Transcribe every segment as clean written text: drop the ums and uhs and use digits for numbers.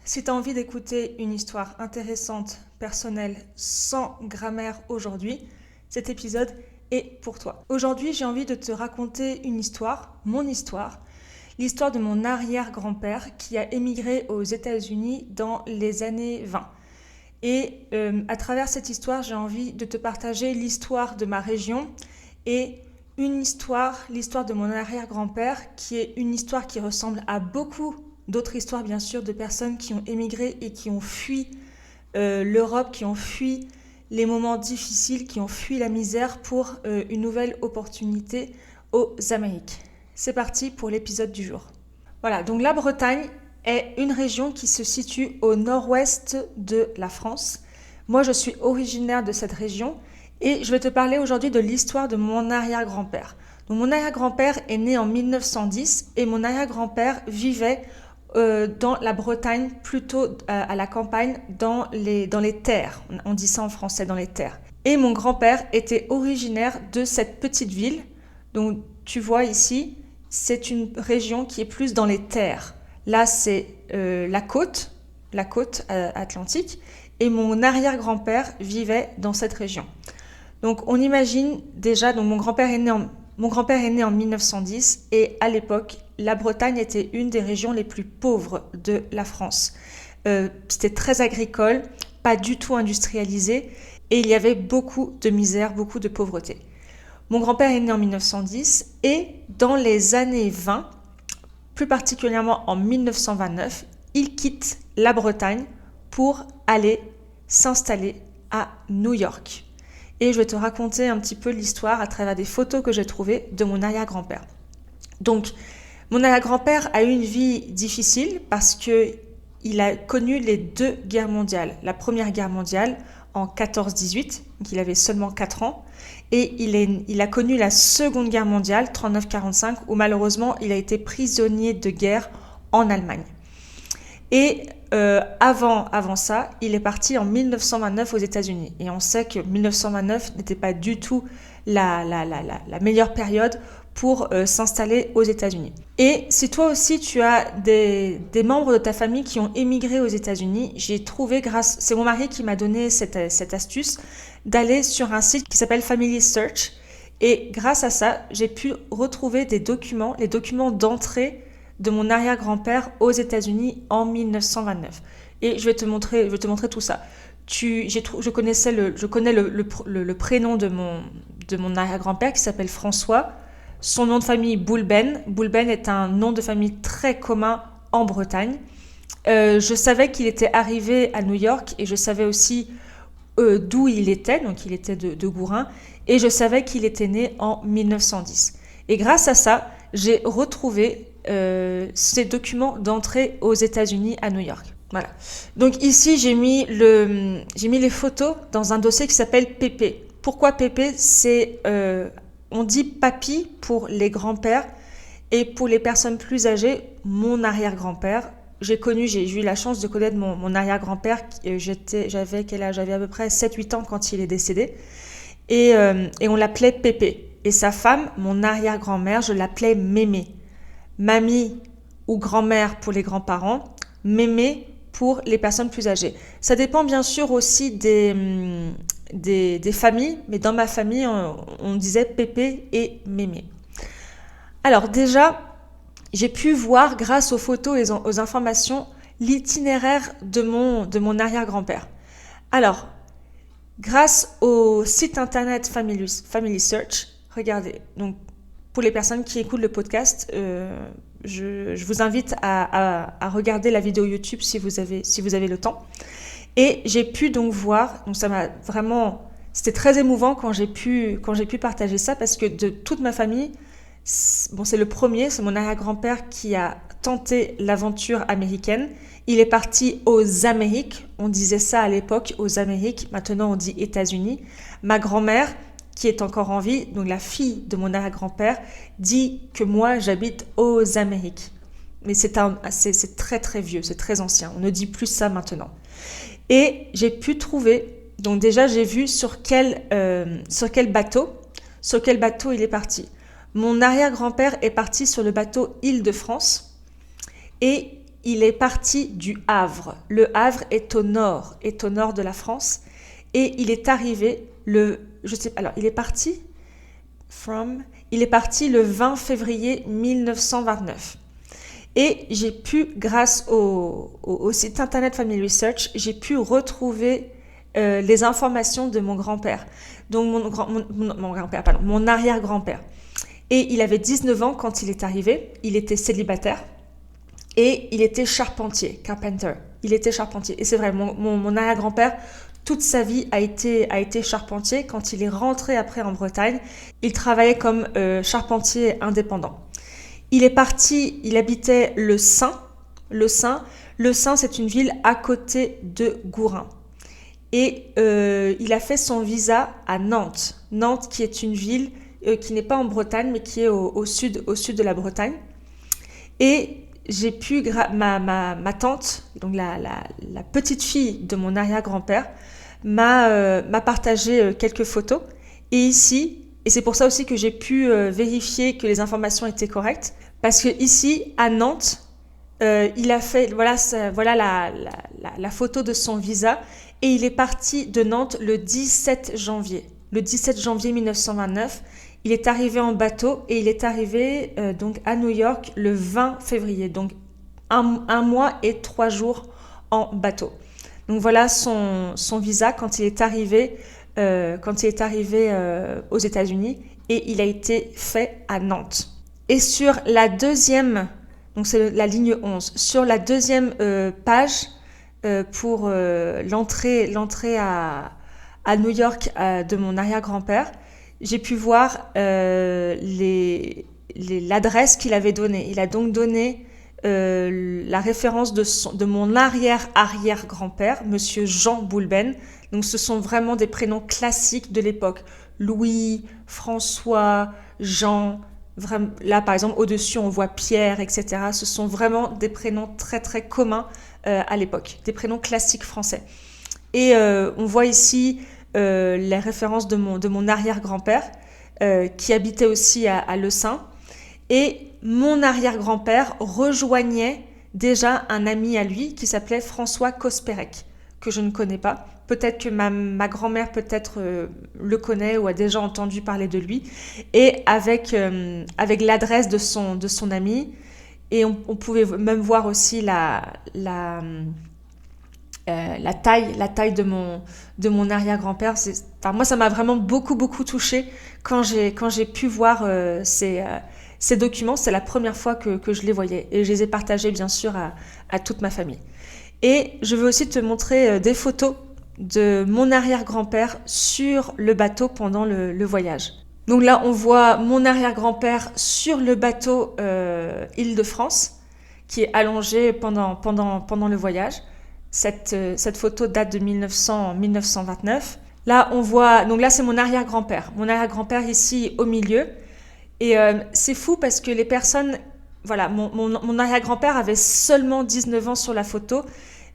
Si tu as envie d'écouter une histoire intéressante, personnelle, sans grammaire aujourd'hui, cet épisode est pour toi. Aujourd'hui, j'ai envie de te raconter une histoire, mon histoire, l'histoire de mon arrière-grand-père qui a émigré aux États-Unis dans les années 20. Et à travers cette histoire, j'ai envie de te partager l'histoire de ma région et l'histoire de mon arrière-grand-père, qui est une histoire qui ressemble à beaucoup d'autres histoires, bien sûr, de personnes qui ont émigré et qui ont fui l'Europe, qui ont fui les moments difficiles, qui ont fui la misère pour une nouvelle opportunité aux Amériques. C'est parti pour l'épisode du jour. Voilà, donc la Bretagne est une région qui se situe au nord-ouest de la France. Moi, je suis originaire de cette région et je vais te parler aujourd'hui de l'histoire de mon arrière-grand-père. Donc, mon arrière-grand-père est né en 1910 et mon arrière-grand-père vivait dans la Bretagne, plutôt à la campagne, dans les terres. On dit ça en français, dans les terres. Et mon grand-père était originaire de cette petite ville. Donc, tu vois ici, c'est une région qui est plus dans les terres. Là, c'est la côte atlantique. Et mon arrière-grand-père vivait dans cette région. Donc, on imagine déjà, donc mon grand-père est né en 1910 et à l'époque, la Bretagne était une des régions les plus pauvres de la France. C'était très agricole, pas du tout industrialisé et il y avait beaucoup de misère, beaucoup de pauvreté. Mon grand-père est né en 1910 et dans les années 20, plus particulièrement en 1929, il quitte la Bretagne pour aller s'installer à New York. Et je vais te raconter un petit peu l'histoire à travers des photos que j'ai trouvées de mon arrière-grand-père. Donc, mon arrière-grand-père a eu une vie difficile parce qu'il a connu les deux guerres mondiales. La première guerre mondiale en 14-18, donc il avait seulement 4 ans, et il a connu la seconde guerre mondiale, 39-45, où malheureusement il a été prisonnier de guerre en Allemagne. Et avant ça, il est parti en 1929 aux États-Unis. Et on sait que 1929 n'était pas du tout la meilleure période pour s'installer aux États-Unis. Et si toi aussi tu as des membres de ta famille qui ont émigré aux États-Unis, j'ai trouvé c'est mon mari qui m'a donné cette astuce d'aller sur un site qui s'appelle Family Search. Et grâce à ça, j'ai pu retrouver les documents d'entrée de mon arrière-grand-père aux États-Unis en 1929. Et je vais te montrer tout ça. Je connais le prénom de mon arrière-grand-père qui s'appelle François. Son nom de famille, Boulben. Boulben est un nom de famille très commun en Bretagne. Je savais qu'il était arrivé à New York et je savais aussi d'où il était. Donc, il était de Gourin. Et je savais qu'il était né en 1910. Et grâce à ça, j'ai retrouvé ces documents d'entrée aux États-Unis à New York. Voilà. Donc ici, j'ai mis les photos dans un dossier qui s'appelle Pépé. Pourquoi Pépé ? On dit papy pour les grands-pères et pour les personnes plus âgées, mon arrière-grand-père. J'ai eu la chance de connaître mon arrière-grand-père. J'avais quel âge ? J'avais à peu près 7-8 ans quand il est décédé. Et on l'appelait Pépé. Et sa femme, mon arrière-grand-mère, je l'appelais Mémé. Mamie ou grand-mère pour les grands-parents, Mémé pour les personnes plus âgées. Ça dépend bien sûr aussi des familles, mais dans ma famille, on disait Pépé et Mémé. Alors déjà, j'ai pu voir grâce aux photos et aux informations l'itinéraire de mon arrière-grand-père. Alors, grâce au site internet Family Search, regardez, donc pour les personnes qui écoutent le podcast, je vous invite à regarder la vidéo YouTube si vous avez le temps. Et j'ai pu donc voir, donc c'était très émouvant quand j'ai pu partager ça parce que de toute ma famille, c'est mon arrière-grand-père qui a tenté l'aventure américaine. Il est parti aux Amériques, on disait ça à l'époque, aux Amériques, maintenant on dit États-Unis. Ma grand-mère, qui est encore en vie, donc la fille de mon arrière-grand-père, dit que moi j'habite aux Amériques. Mais c'est très très vieux, c'est très ancien, on ne dit plus ça maintenant. Et j'ai pu trouver, donc déjà j'ai vu sur quel bateau il est parti. Mon arrière-grand-père est parti sur le bateau Île-de-France et il est parti du Havre. Le Havre est au nord de la France. Et il est arrivé il est parti le 20 février 1929. Et j'ai pu, grâce au site internet Family Research, j'ai pu retrouver les informations de mon grand-père. Donc mon arrière-grand-père. Et il avait 19 ans quand il est arrivé. Il était célibataire. Et il était charpentier, carpenter. Il était charpentier. Et c'est vrai, mon arrière-grand-père, toute sa vie a été charpentier. Quand il est rentré après en Bretagne, il travaillait comme charpentier indépendant. Il habitait le Sain. Le Sain, c'est une ville à côté de Gourin. Et il a fait son visa à Nantes. Nantes, qui est une ville qui n'est pas en Bretagne, mais qui est au sud de la Bretagne. Et j'ai pu, ma tante, donc la petite fille de mon arrière-grand-père, m'a partagé quelques photos. Et c'est pour ça aussi que j'ai pu vérifier que les informations étaient correctes, parce que ici, à Nantes, il a fait, voilà la photo de son visa, et il est parti de Nantes le 17 janvier. Le 17 janvier 1929, il est arrivé en bateau et il est arrivé donc à New York le 20 février. Donc un mois et 3 jours en bateau. Donc voilà son visa quand il est arrivé aux États-Unis, et il a été fait à Nantes. Et sur la deuxième, donc c'est la ligne 11, sur la deuxième page pour l'entrée à New York de mon arrière-grand-père, j'ai pu voir l'adresse qu'il avait donnée. Il a donc donné la référence de mon arrière-arrière-grand-père, monsieur Jean Boulben. Donc ce sont vraiment des prénoms classiques de l'époque. Louis, François, Jean. Vraiment, là, par exemple, au-dessus, on voit Pierre, etc. Ce sont vraiment des prénoms très, très communs à l'époque. Des prénoms classiques français. Et on voit ici les références de mon arrière-grand-père qui habitait aussi à Le Sain. Et mon arrière-grand-père rejoignait déjà un ami à lui qui s'appelait François Kospérek, que je ne connais pas. Peut-être que ma grand-mère le connaît ou a déjà entendu parler de lui. Et avec l'adresse de son ami, et on pouvait même voir aussi la taille de mon arrière-grand-père. Moi, ça m'a vraiment beaucoup, beaucoup touchée quand j'ai pu voir ces documents. C'est la première fois que je les voyais. Et je les ai partagés, bien sûr, à toute ma famille. Et je veux aussi te montrer des photos de mon arrière-grand-père sur le bateau pendant le voyage. Donc là, on voit mon arrière-grand-père sur le bateau Île-de-France, qui est allongé pendant le voyage. Cette photo date de 1929. Là, on voit... Donc là, c'est mon arrière-grand-père. Mon arrière-grand-père ici au milieu. Et c'est fou parce que les personnes... Voilà, mon arrière-grand-père avait seulement 19 ans sur la photo,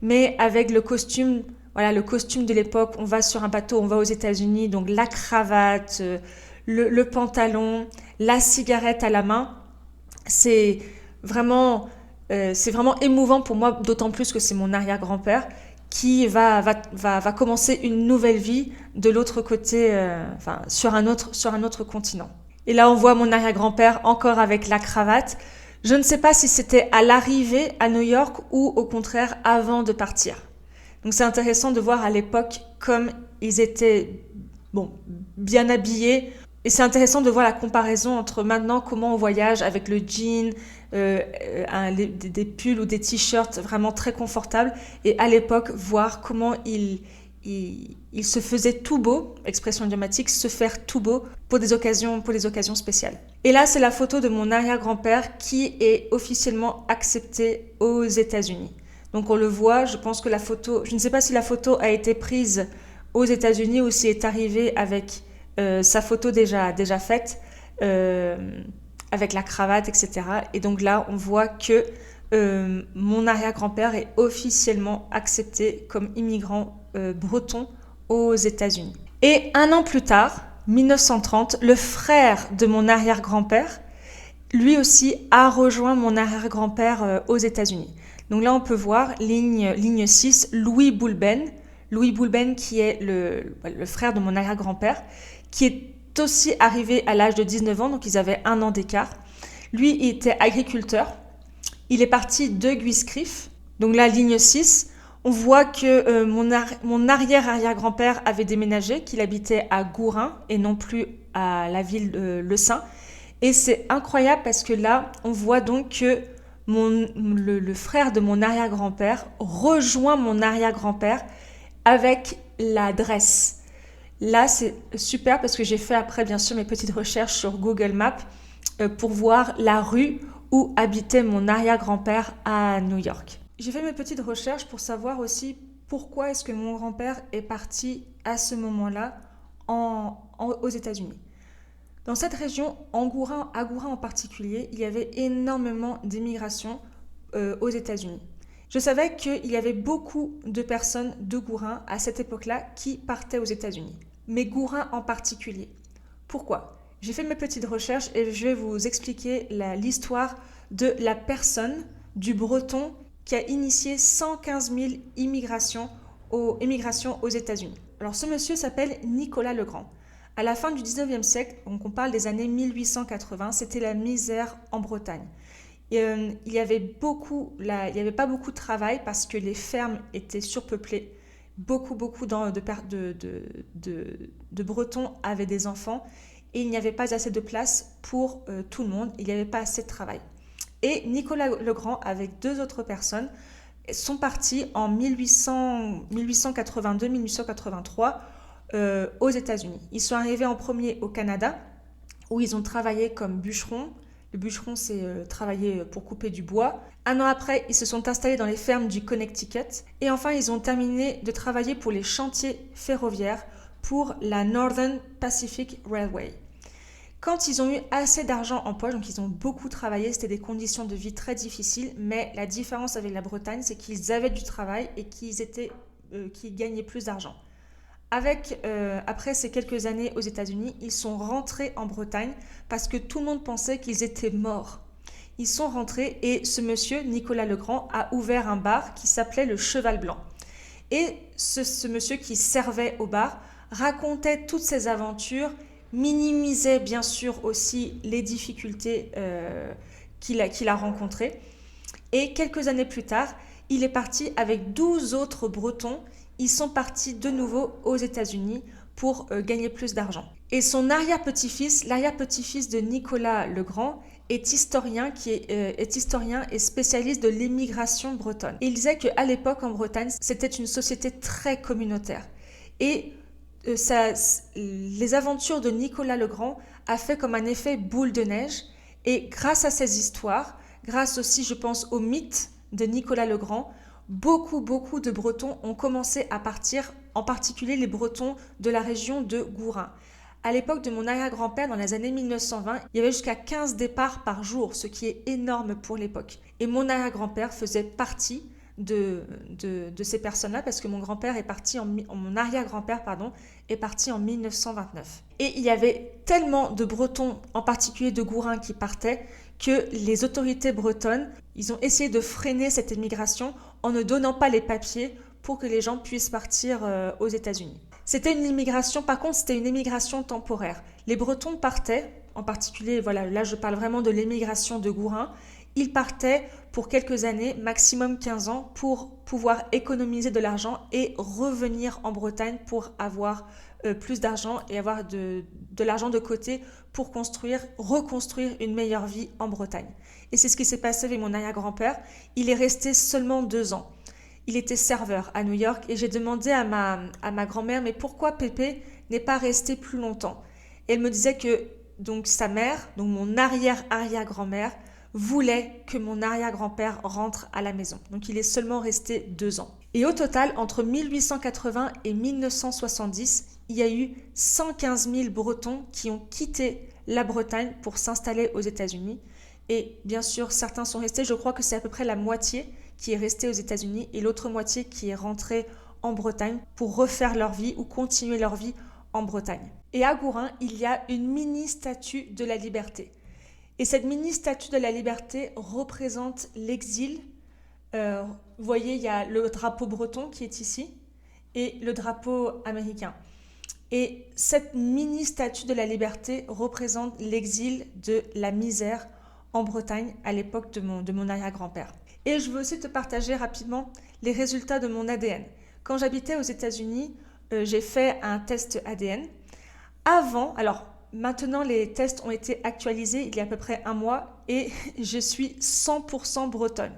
mais avec le costume... Voilà, le costume de l'époque, on va sur un bateau, on va aux États-Unis, donc la cravate, le pantalon, la cigarette à la main. C'est vraiment émouvant pour moi, d'autant plus que c'est mon arrière-grand-père qui va commencer une nouvelle vie de l'autre côté, sur un autre continent. Et là, on voit mon arrière-grand-père encore avec la cravate. Je ne sais pas si c'était à l'arrivée à New York ou au contraire avant de partir. Donc c'est intéressant de voir à l'époque comme ils étaient bien habillés. Et c'est intéressant de voir la comparaison entre maintenant comment on voyage avec le jean, des pulls ou des t-shirts vraiment très confortables. Et à l'époque, voir comment ils se faisaient tout beau, expression idiomatique, se faire tout beau pour des occasions spéciales. Et là, c'est la photo de mon arrière-grand-père qui est officiellement accepté aux États-Unis. Donc on le voit, je pense que la photo, je ne sais pas si la photo a été prise aux États-Unis ou si elle est arrivée avec sa photo déjà faite, avec la cravate, etc. Et donc là, on voit que mon arrière-grand-père est officiellement accepté comme immigrant breton aux États-Unis. Et un an plus tard, 1930, le frère de mon arrière-grand-père, lui aussi, a rejoint mon arrière-grand-père aux États-Unis. Donc là, on peut voir ligne 6, Louis Boulben. Louis Boulben qui est le frère de mon arrière-grand-père, qui est aussi arrivé à l'âge de 19 ans, donc ils avaient 1 an d'écart. Lui, il était agriculteur. Il est parti de Guiscrif. Donc là, ligne 6, on voit que mon arrière-arrière-grand-père avait déménagé, qu'il habitait à Gourin et non plus à la ville de Le Saint. Et c'est incroyable parce que là, on voit donc que le frère de mon arrière-grand-père rejoint mon arrière-grand-père avec l'adresse. Là, c'est super parce que j'ai fait après, bien sûr, mes petites recherches sur Google Maps pour voir la rue où habitait mon arrière-grand-père à New York. J'ai fait mes petites recherches pour savoir aussi pourquoi est-ce que mon grand-père est parti à ce moment-là aux États-Unis. Dans cette région, à Gourin en particulier, il y avait énormément d'immigration aux États-Unis. Je savais qu'il y avait beaucoup de personnes de Gourin à cette époque-là qui partaient aux États-Unis, mais Gourin en particulier. Pourquoi ? J'ai fait mes petites recherches et je vais vous expliquer l'histoire de la personne, du Breton, qui a initié 115 000 immigrations aux États-Unis. Alors ce monsieur s'appelle Nicolas Legrand. À la fin du 19e siècle, donc on parle des années 1880, c'était la misère en Bretagne. Il n'y avait pas beaucoup de travail parce que les fermes étaient surpeuplées. Beaucoup de Bretons avaient des enfants et il n'y avait pas assez de place pour tout le monde. Il n'y avait pas assez de travail. Et Nicolas Legrand, avec 2 autres personnes, sont partis en 1882-1883 aux États-Unis. Ils sont arrivés en premier au Canada, où ils ont travaillé comme bûcherons. Le bûcheron, c'est travailler pour couper du bois. 1 an après, ils se sont installés dans les fermes du Connecticut. Et enfin, ils ont terminé de travailler pour les chantiers ferroviaires pour la Northern Pacific Railway. Quand ils ont eu assez d'argent en poche, donc ils ont beaucoup travaillé, c'était des conditions de vie très difficiles, mais la différence avec la Bretagne, c'est qu'ils avaient du travail et qu'ils gagnaient plus d'argent. Après ces quelques années aux États-Unis, ils sont rentrés en Bretagne parce que tout le monde pensait qu'ils étaient morts. Ils sont rentrés et ce monsieur, Nicolas Legrand, a ouvert un bar qui s'appelait le Cheval Blanc. Et ce monsieur qui servait au bar racontait toutes ses aventures, minimisait bien sûr aussi les difficultés qu'il a rencontrées. Et quelques années plus tard, il est parti avec 12 autres Bretons. Ils sont partis de nouveau aux États-Unis pour gagner plus d'argent. Et son arrière-petit-fils, l'arrière-petit-fils de Nicolas Legrand, est historien et spécialiste de l'immigration bretonne. Et il disait qu'à l'époque en Bretagne, c'était une société très communautaire. Et les aventures de Nicolas Legrand a fait comme un effet boule de neige. Et grâce à ces histoires, grâce aussi, je pense, au mythe de Nicolas Legrand, beaucoup de Bretons ont commencé à partir, en particulier les Bretons de la région de Gourin. À l'époque de mon arrière-grand-père, dans les années 1920, il y avait jusqu'à 15 départs par jour, ce qui est énorme pour l'époque. Et mon arrière-grand-père faisait partie de ces personnes-là parce que mon arrière-grand-père est parti en 1929. Et il y avait tellement de Bretons, en particulier de Gourin, qui partaient que les autorités bretonnes, ils ont essayé de freiner cette immigration en ne donnant pas les papiers pour que les gens puissent partir aux États-Unis. C'était une immigration, par contre, c'était une immigration temporaire. Les Bretons partaient, en particulier, voilà, là je parle vraiment de l'immigration de Gourin, ils partaient pour quelques années, maximum 15 ans, pour pouvoir économiser de l'argent et revenir en Bretagne pour avoir plus d'argent et avoir de l'argent de côté pour reconstruire une meilleure vie en Bretagne. Et c'est ce qui s'est passé avec mon arrière-grand-père. Il est resté seulement 2 ans. Il était serveur à New York et j'ai demandé à ma grand-mère, mais pourquoi Pépé n'est pas resté plus longtemps ? Et elle me disait que donc sa mère, donc mon arrière-arrière-grand-mère, voulait que mon arrière-grand-père rentre à la maison. Donc il est seulement resté 2 ans. Et au total, entre 1880 et 1970, il y a eu 115 000 Bretons qui ont quitté la Bretagne pour s'installer aux États-Unis. Et bien sûr, certains sont restés. Je crois que c'est à peu près la moitié qui est restée aux États-Unis et l'autre moitié qui est rentrée en Bretagne pour refaire leur vie ou continuer leur vie en Bretagne. Et à Gourin, il y a une mini-statue de la liberté. Et cette mini-statue de la liberté représente l'exil Vous voyez, il y a le drapeau breton qui est ici et le drapeau américain. Et cette mini statue de la liberté représente l'exil de la misère en Bretagne à l'époque de mon arrière-grand-père. Et je veux aussi te partager rapidement les résultats de mon ADN. Quand j'habitais aux États-Unis, j'ai fait un test ADN. Alors maintenant les tests ont été actualisés il y a à peu près un mois et je suis 100% bretonne.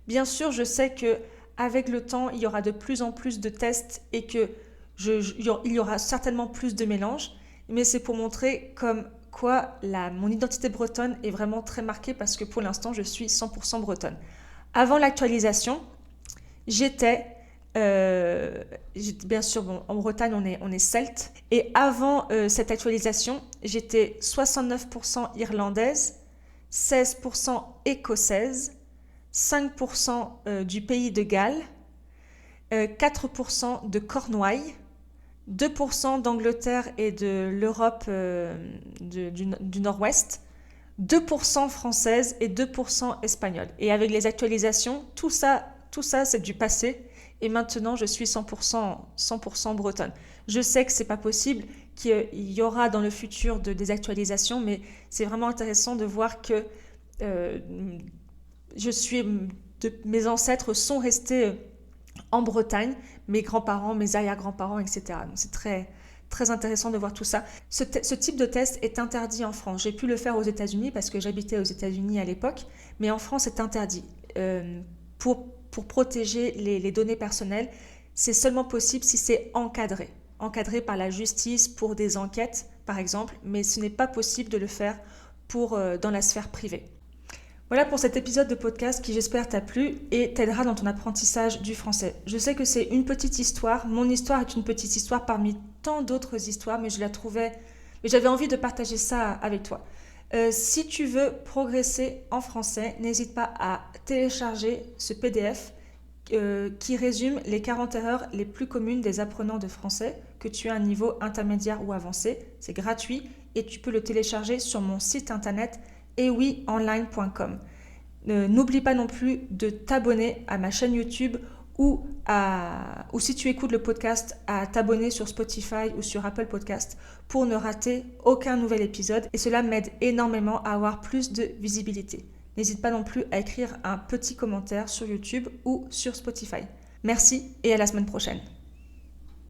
Bien sûr, je sais que avec le temps, il y aura de plus en plus de tests et que il y aura certainement plus de mélanges, mais c'est pour montrer comme quoi mon identité bretonne est vraiment très marquée parce que pour l'instant, je suis 100% bretonne. Avant l'actualisation, j'étais, bien sûr, bon, en Bretagne, on est celte, et avant cette actualisation, j'étais 69% irlandaise, 16% écossaise, 5% du pays de Galles, 4% de Cornouailles, 2% d'Angleterre et de l'Europe du Nord-Ouest, 2% française et 2% espagnole. Et avec les actualisations, tout ça c'est du passé. Et maintenant, je suis 100% bretonne. Je sais que c'est pas possible, qu'il y aura dans le futur des actualisations, mais c'est vraiment intéressant de voir que mes ancêtres sont restés en Bretagne, mes grands-parents, mes arrière-grands-parents, etc. Donc c'est très, très intéressant de voir tout ça. Ce type de test est interdit en France. J'ai pu le faire aux États-Unis parce que j'habitais aux États-Unis à l'époque, mais en France c'est interdit. Pour protéger les données personnelles, c'est seulement possible si c'est encadré par la justice pour des enquêtes, par exemple, mais ce n'est pas possible de le faire dans la sphère privée. Voilà pour cet épisode de podcast qui j'espère t'a plu et t'aidera dans ton apprentissage du français. Je sais que c'est une petite histoire, mon histoire est une petite histoire parmi tant d'autres histoires, mais j'avais envie de partager ça avec toi. Si tu veux progresser en français, n'hésite pas à télécharger ce PDF qui résume les 40 erreurs les plus communes des apprenants de français, que tu as un niveau intermédiaire ou avancé. C'est gratuit et tu peux le télécharger sur mon site internet eouionline.com. N'oublie pas non plus de t'abonner à ma chaîne YouTube ou si tu écoutes le podcast, à t'abonner sur Spotify ou sur Apple Podcast pour ne rater aucun nouvel épisode et cela m'aide énormément à avoir plus de visibilité. N'hésite pas non plus à écrire un petit commentaire sur YouTube ou sur Spotify. Merci et à la semaine prochaine.